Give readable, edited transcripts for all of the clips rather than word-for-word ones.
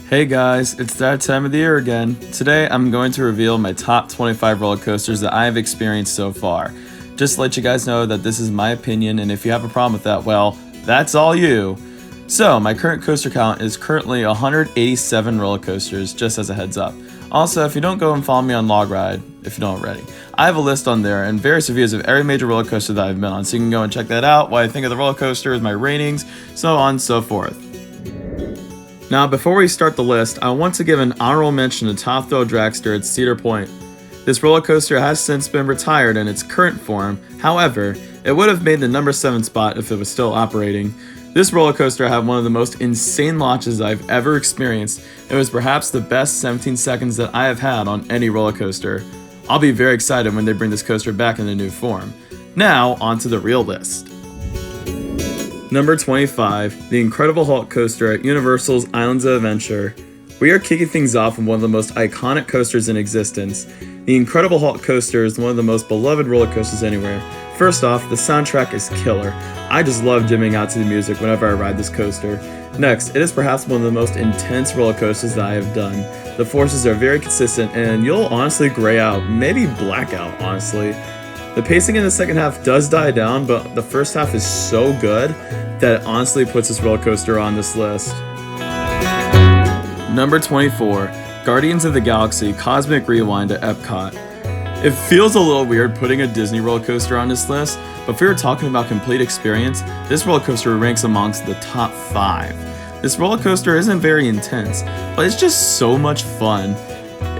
Hey guys, it's that time of the year again. Today I'm going to reveal my top 25 roller coasters that I have experienced so far. Just to let you guys know that this is my opinion, and if you have a problem with that, well, that's all you. So my current coaster count is currently 187 roller coasters, just as a heads up. Also, if you don't go and follow me on LogRide, if you don't already, I have a list on there and various reviews of every major roller coaster that I've been on, so you can go and check that out, what I think of the roller coasters, my ratings, so on and so forth. Now, before we start the list, I want to give an honorable mention to Top Thrill Dragster at Cedar Point. This roller coaster has since been retired in its current form, however, it would have made the number 7 spot if it was still operating. This roller coaster had one of the most insane launches I've ever experienced. It was perhaps the best 17 seconds that I have had on any roller coaster. I'll be very excited when they bring this coaster back in the new form. Now, on to the real list. Number 25, the Incredible Hulk coaster at Universal's Islands of Adventure. We are kicking things off with one of the most iconic coasters in existence. The Incredible Hulk coaster is one of the most beloved roller coasters anywhere. First off, the soundtrack is killer. I just love jamming out to the music whenever I ride this coaster. Next, it is perhaps one of the most intense roller coasters that I have done. The forces are very consistent and you'll honestly gray out, maybe black out, honestly. The pacing in the second half does die down, but the first half is so good that it honestly puts this roller coaster on this list. Number 24, Guardians of the Galaxy Cosmic Rewind at Epcot. It feels a little weird putting a Disney roller coaster on this list, but if we were talking about complete experience, this roller coaster ranks amongst the top 5. This roller coaster isn't very intense, but it's just so much fun.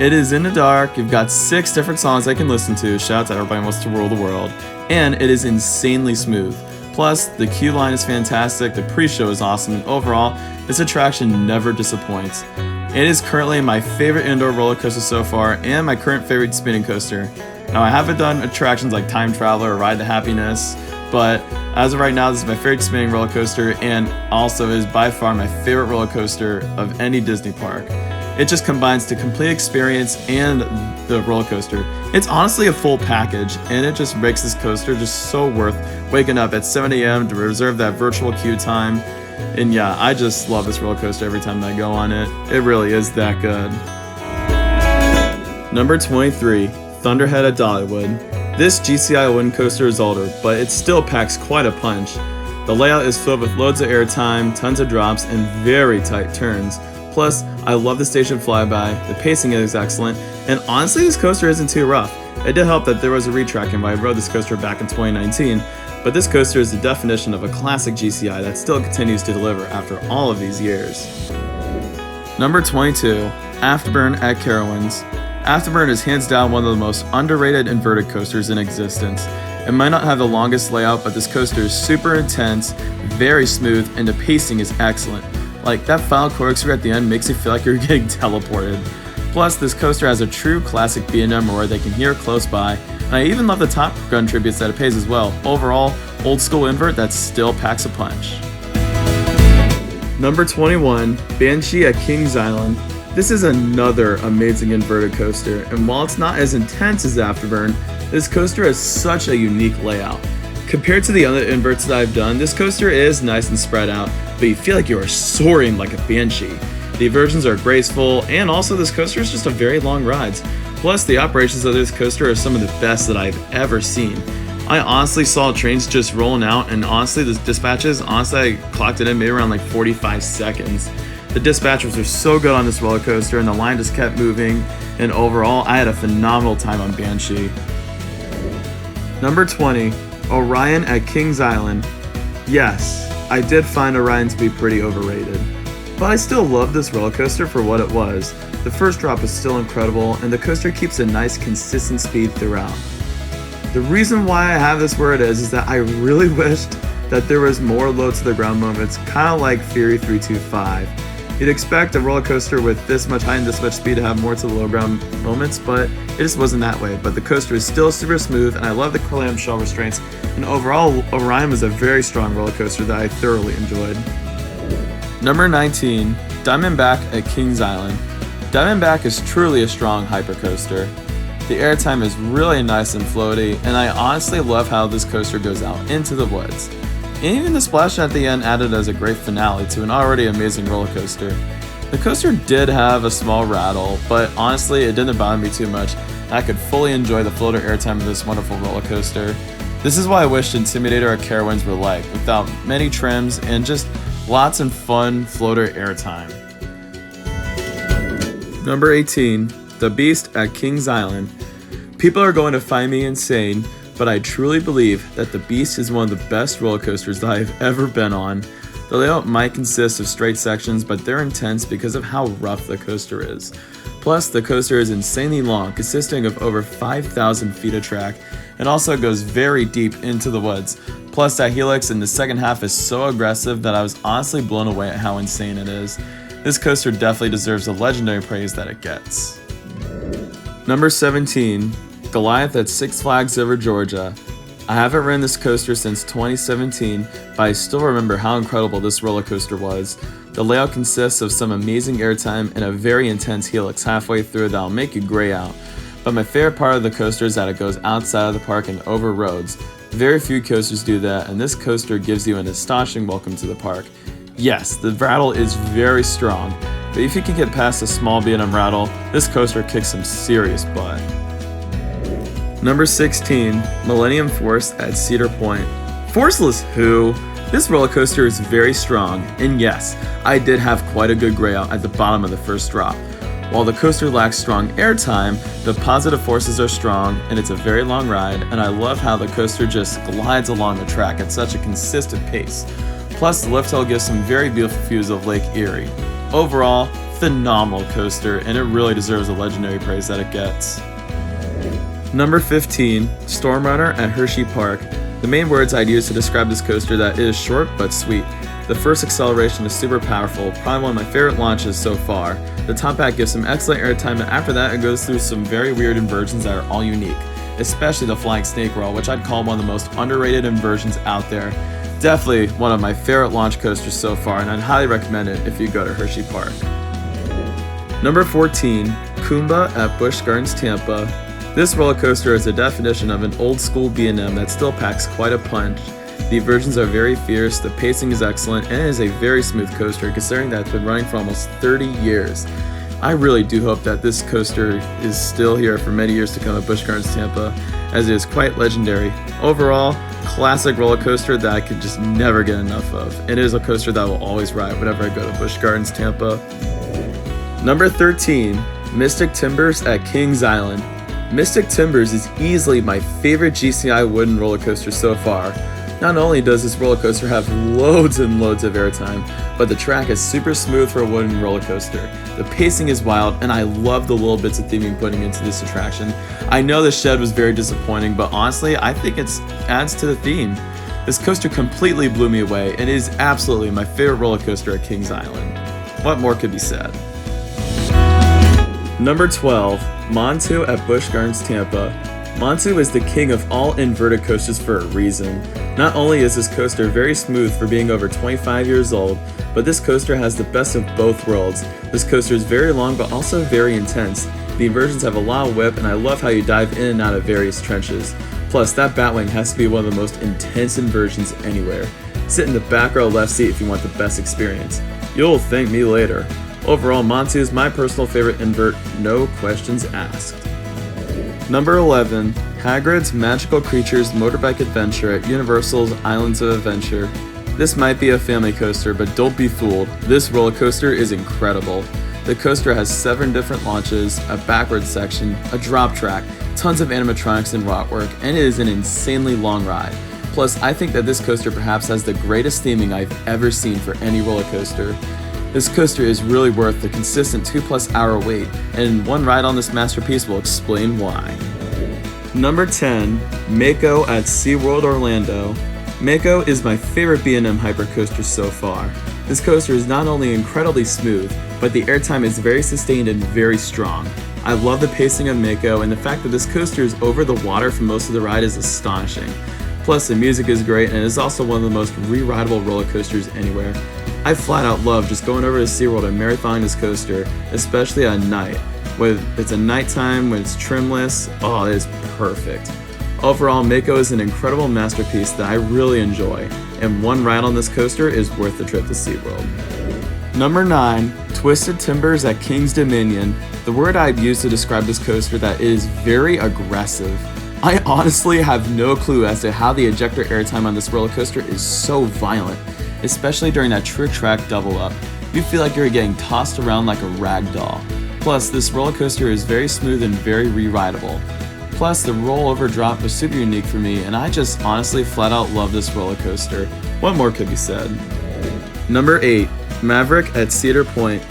It is in the dark, you've got 6 different songs I can listen to, shout out to Everybody Wants to Rule the World, and it is insanely smooth. Plus, the queue line is fantastic, the pre-show is awesome, and overall, this attraction never disappoints. It is currently my favorite indoor roller coaster so far, and my current favorite spinning coaster. Now, I haven't done attractions like Time Traveler or Ride to Happiness, but as of right now, this is my favorite spinning roller coaster, and also is by far my favorite roller coaster of any Disney park. It just combines the complete experience and the roller coaster. It's honestly a full package, and it just makes this coaster just so worth waking up at 7 a.m. to reserve that virtual queue time. And yeah, I just love this roller coaster every time that I go on it. It really is that good. Number 23, Thunderhead at Dollywood. This GCI wooden coaster is older, but it still packs quite a punch. The layout is filled with loads of airtime, tons of drops, and very tight turns. Plus, I love the station flyby, the pacing is excellent, and honestly this coaster isn't too rough. It did help that there was a retracking when I rode this coaster back in 2019, but this coaster is the definition of a classic GCI that still continues to deliver after all of these years. Number 22, AFTERBURN at Carowinds. AFTERBURN is hands down one of the most underrated inverted coasters in existence. It might not have the longest layout, but this coaster is super intense, very smooth, and the pacing is excellent. Like, that final corkscrew at the end makes you feel like you're getting teleported. Plus, this coaster has a true classic B&M roar they can hear close by, and I even love the Top Gun tributes that it pays as well. Overall, old school invert that still packs a punch. Number 21, Banshee at Kings Island. This is another amazing inverted coaster, and while it's not as intense as AFTERBURN, this coaster has such a unique layout. Compared to the other inverts that I've done, this coaster is nice and spread out, but you feel like you are soaring like a banshee. The inversions are graceful, and also this coaster is just a very long ride. Plus, the operations of this coaster are some of the best that I've ever seen. I honestly saw trains just rolling out, and honestly, the dispatches, I clocked it in maybe around like 45 seconds. The dispatchers are so good on this roller coaster, and the line just kept moving, and overall, I had a phenomenal time on Banshee. Number 20, Orion at Kings Island. Yes, I did find Orion to be pretty overrated, but I still love this roller coaster for what it was. The first drop is still incredible, and the coaster keeps a nice consistent speed throughout. The reason why I have this where it is that I really wished that there was more low to the ground moments, kind of like Fury 325. You'd expect a roller coaster with this much height and this much speed to have more to the low ground moments, but it just wasn't that way. But the coaster is still super smooth, and I love the clamshell restraints, and overall, Orion was a very strong roller coaster that I thoroughly enjoyed. Number 19, Diamondback at Kings Island. Diamondback is truly a strong hypercoaster. The airtime is really nice and floaty, and I honestly love how this coaster goes out into the woods. And even the splash at the end added as a great finale to an already amazing roller coaster. The coaster did have a small rattle, but honestly it didn't bother me too much. I could fully enjoy the floater airtime of this wonderful roller coaster. This is what I wished Intimidator or Carowinds were like, without many trims and just lots of fun floater airtime. Number 18, The Beast at Kings Island. People are going to find me insane, but I truly believe that The Beast is one of the best roller coasters that I've ever been on. The layout might consist of straight sections, but they're intense because of how rough the coaster is. Plus, the coaster is insanely long, consisting of over 5,000 feet of track, and also goes very deep into the woods. Plus, that helix in the second half is so aggressive that I was honestly blown away at how insane it is. This coaster definitely deserves the legendary praise that it gets. Number 17, Goliath at Six Flags Over Georgia. I haven't ridden this coaster since 2017, but I still remember how incredible this roller coaster was. The layout consists of some amazing airtime and a very intense helix halfway through that'll make you gray out. But my favorite part of the coaster is that it goes outside of the park and over roads. Very few coasters do that, and this coaster gives you an astonishing welcome to the park. Yes, the rattle is very strong, but if you can get past the small B&M rattle, this coaster kicks some serious butt. Number 16, Millennium Force at Cedar Point. Forceless who? This roller coaster is very strong, and yes, I did have quite a good gray out at the bottom of the first drop. While the coaster lacks strong airtime, the positive forces are strong, and it's a very long ride, and I love how the coaster just glides along the track at such a consistent pace. Plus, the lift hill gives some very beautiful views of Lake Erie. Overall, phenomenal coaster, and it really deserves the legendary praise that it gets. Number 15, Storm Runner at Hershey Park. The main words I'd use to describe this coaster that is short but sweet. The first acceleration is super powerful, probably one of my favorite launches so far. The top hat gives some excellent airtime, and after that it goes through some very weird inversions that are all unique, especially the flying snake roll, which I'd call one of the most underrated inversions out there. Definitely one of my favorite launch coasters so far, and I'd highly recommend it if you go to Hershey Park. Number 14, Kumba at Busch Gardens Tampa. This roller coaster is a definition of an old school B&M that still packs quite a punch. The inversions are very fierce, the pacing is excellent, and it is a very smooth coaster considering that it's been running for almost 30 years. I really do hope that this coaster is still here for many years to come at Busch Gardens Tampa, as it is quite legendary. Overall, classic roller coaster that I could just never get enough of. It is a coaster that I will always ride whenever I go to Busch Gardens Tampa. Number 13, Mystic Timbers at Kings Island. Mystic Timbers is easily my favorite GCI wooden roller coaster so far. Not only does this roller coaster have loads and loads of airtime, but the track is super smooth for a wooden roller coaster. The pacing is wild, and I love the little bits of theming putting into this attraction. I know the shed was very disappointing, but honestly, I think it adds to the theme. This coaster completely blew me away, and it is absolutely my favorite roller coaster at Kings Island. What more could be said? Number 12, MONTU at Busch Gardens Tampa. MONTU is the king of all inverted coasters for a reason. Not only is this coaster very smooth for being over 25 years old, but this coaster has the best of both worlds. This coaster is very long but also very intense. The inversions have a lot of whip, and I love how you dive in and out of various trenches. Plus, that Batwing has to be one of the most intense inversions anywhere. Sit in the back row left seat if you want the best experience. You'll thank me later. Overall, MONTU is my personal favorite invert, no questions asked. Number 11, HAGRID'S Magical Creatures Motorbike Adventure at Universal's Islands of Adventure. This might be a family coaster, but don't be fooled. This roller coaster is incredible. The coaster has 7 different launches, a backwards section, a drop track, tons of animatronics and rock work, and it is an insanely long ride. Plus, I think that this coaster perhaps has the greatest theming I've ever seen for any roller coaster. This coaster is really worth the consistent 2+ hour wait, and one ride on this masterpiece will explain why. Number 10, MAKO at SeaWorld Orlando. MAKO is my favorite B&M hypercoaster so far. This coaster is not only incredibly smooth, but the airtime is very sustained and very strong. I love the pacing of MAKO, and the fact that this coaster is over the water for most of the ride is astonishing. Plus, the music is great, and it is also one of the most re-rideable roller coasters anywhere. I flat out love just going over to SeaWorld and marathoning this coaster, especially at night. When it's a nighttime, when it's trimless, oh, it is perfect. Overall, MAKO is an incredible masterpiece that I really enjoy, and one ride on this coaster is worth the trip to SeaWorld. Number 9, Twisted Timbers at King's Dominion. The word I'd use to describe this coaster that is very aggressive. I honestly have no clue as to how the ejector airtime on this roller coaster is so violent, especially during that trick track double up. You feel like you're getting tossed around like a rag doll. Plus, this roller coaster is very smooth and very re-rideable. Plus, the rollover drop was super unique for me, and I just honestly flat out love this roller coaster. What more could be said? Number 8. Maverick at Cedar Point.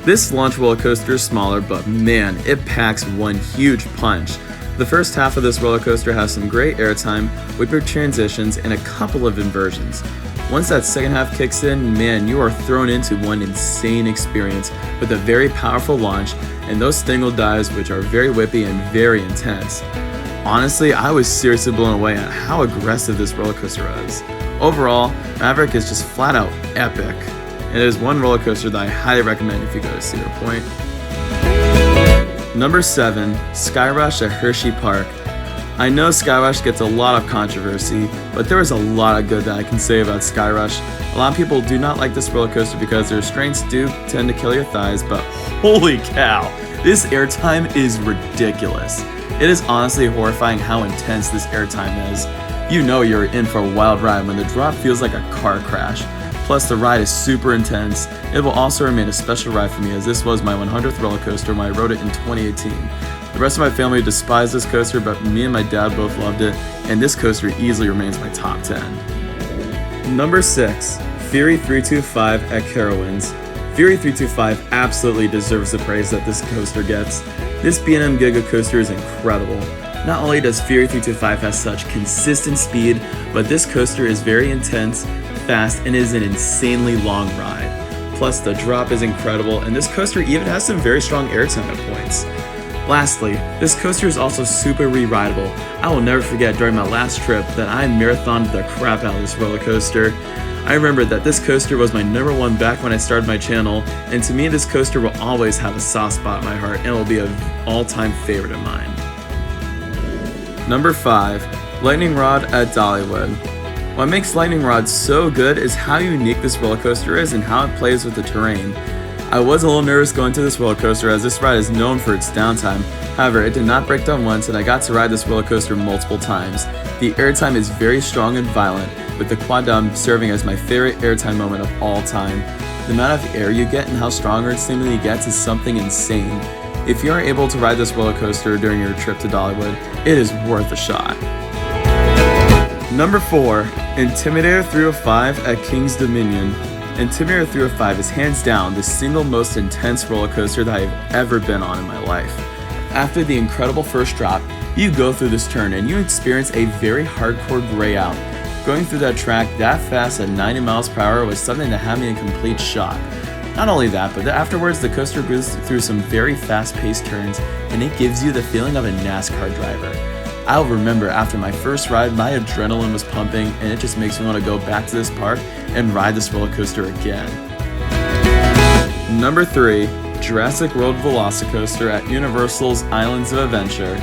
This launch roller coaster is smaller, but man, it packs one huge punch. The first half of this roller coaster has some great airtime, whipper transitions, and a couple of inversions. Once that second half kicks in, man, you are thrown into one insane experience with a very powerful launch and those stingle dives, which are very whippy and very intense. Honestly, I was seriously blown away at how aggressive this roller coaster is. Overall, Maverick is just flat out epic. It is one roller coaster that I highly recommend if you go to Cedar Point. Number 7. SKYRUSH at Hershey Park. I know SKYRUSH gets a lot of controversy, but there is a lot of good that I can say about SKYRUSH. A lot of people do not like this roller coaster because their restraints do tend to kill your thighs, but holy cow, this airtime is ridiculous. It is honestly horrifying how intense this airtime is. You know you're in for a wild ride when the drop feels like a car crash. Plus, the ride is super intense. It will also remain a special ride for me as this was my 100th roller coaster when I rode it in 2018. The rest of my family despised this coaster, but me and my dad both loved it, and this coaster easily remains my top 10. Number 6. Fury 325 at Carowinds. Fury 325 absolutely deserves the praise that this coaster gets. This B&M Giga coaster is incredible. Not only does Fury 325 have such consistent speed, but this coaster is very intense, fast, and is an insanely long ride. Plus, the drop is incredible, and this coaster even has some very strong airtime at points. Lastly, this coaster is also super re-rideable. I will never forget during my last trip that I marathoned the crap out of this roller coaster. I remember that this coaster was my number 1 back when I started my channel, and to me this coaster will always have a soft spot in my heart and will be an all-time favorite of mine. Number 5. Lightning Rod at Dollywood. What makes Lightning Rod so good is how unique this roller coaster is and how it plays with the terrain. I was a little nervous going to this roller coaster as this ride is known for its downtime. However, it did not break down once and I got to ride this roller coaster multiple times. The airtime is very strong and violent, with the quad down serving as my favorite airtime moment of all time. The amount of air you get and how stronger it seemingly gets is something insane. If you are able to ride this roller coaster during your trip to Dollywood, it is worth a shot. Number 4. Intimidator 305 at King's Dominion. Intimidator 305 is hands down the single most intense roller coaster that I have ever been on in my life. After the incredible first drop, you go through this turn and you experience a very hardcore gray out. Going through that track that fast at 90 miles per hour was something that had me in complete shock. Not only that, but afterwards the coaster goes through some very fast-paced turns and it gives you the feeling of a NASCAR driver. I'll remember after my first ride, my adrenaline was pumping and it just makes me want to go back to this park and ride this roller coaster again. Number 3. Jurassic World VELOCICOASTER at Universal's Islands of Adventure.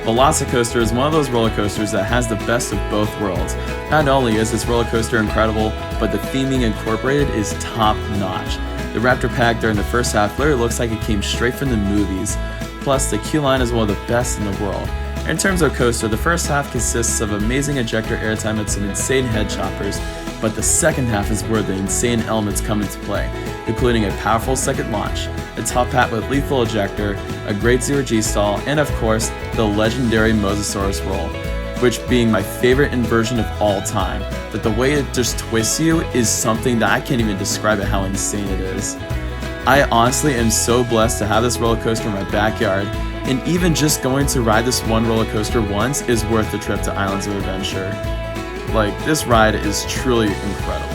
VELOCICOASTER is one of those roller coasters that has the best of both worlds. Not only is this roller coaster incredible, but the theming incorporated is top notch. The Raptor pack during the first half literally looks like it came straight from the movies. Plus, the queue line is one of the best in the world. In terms of coaster, the first half consists of amazing ejector airtime and some insane head choppers, but the second half is where the insane elements come into play, including a powerful second launch, a top hat with lethal ejector, a great zero-G stall, and of course, the legendary Mosasaurus roll, which being my favorite inversion of all time. But the way it just twists you is something that I can't even describe it how insane it is. I honestly am so blessed to have this roller coaster in my backyard, and even just going to ride this one roller coaster once is worth the trip to Islands of Adventure. Like, this ride is truly incredible.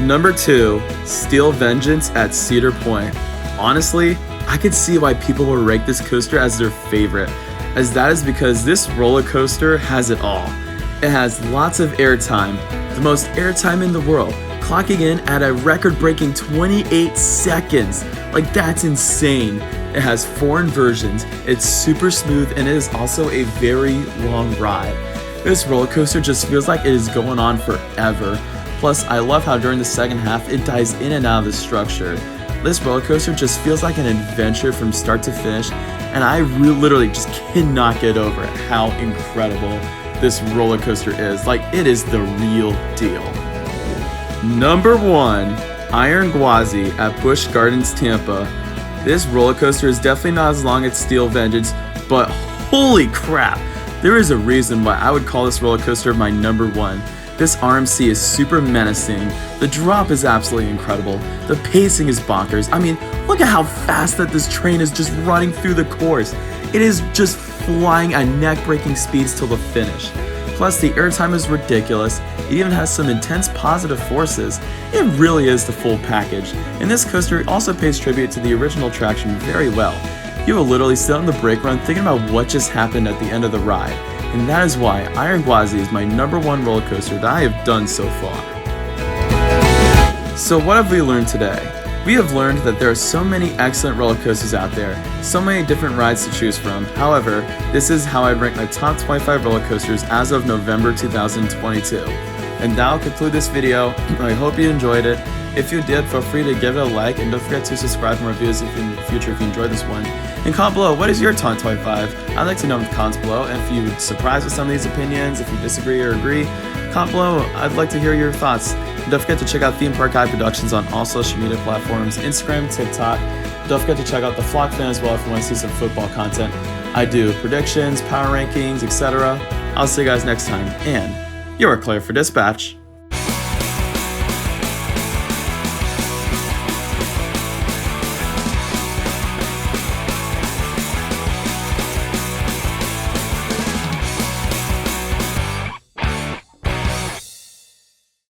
Number 2. Steel Vengeance at Cedar Point. Honestly, I could see why people would rank this coaster as their favorite, as that is because this roller coaster has it all. It has lots of airtime, the most airtime in the world, clocking in at a record-breaking 28 seconds. Like, that's insane. It has 4 inversions, it's super smooth, and it is also a very long ride. This roller coaster just feels like it is going on forever. Plus, I love how during the second half it dives in and out of the structure. This roller coaster just feels like an adventure from start to finish, and I literally just cannot get over how incredible this roller coaster is. Like, it is the real deal. Number 1, Iron GWAZI at Busch Gardens, Tampa. This roller coaster is definitely not as long as Steel Vengeance, but holy crap, there is a reason why I would call this roller coaster my number 1. This RMC is super menacing, the drop is absolutely incredible, the pacing is bonkers. I mean, look at how fast that this train is just running through the course. It is just flying at neck-breaking speeds till the finish. Plus, the airtime is ridiculous. It even has some intense positive forces. It really is the full package. And this coaster also pays tribute to the original attraction very well. You will literally sit on the brake run thinking about what just happened at the end of the ride. And that is why Iron GWAZI is my number 1 roller coaster that I have done so far. So what have we learned today? We have learned that there are so many excellent roller coasters out there, so many different rides to choose from. However, this is how I'd rank my top 25 roller coasters as of November 2022. And that'll conclude this video. I hope you enjoyed it. If you did, feel free to give it a like, and don't forget to subscribe for more videos in the future if you enjoyed this one. And comment below, what is your top 25? I'd like to know in the comments below. And if you're surprised with some of these opinions, if you disagree or agree, comment below. I'd like to hear your thoughts. And don't forget to check out Theme Park Guy Productions on all social media platforms, Instagram, TikTok. Don't forget to check out the Flock Fan as well if you want to see some football content. I do predictions, power rankings, etc. I'll see you guys next time, and you are clear for dispatch.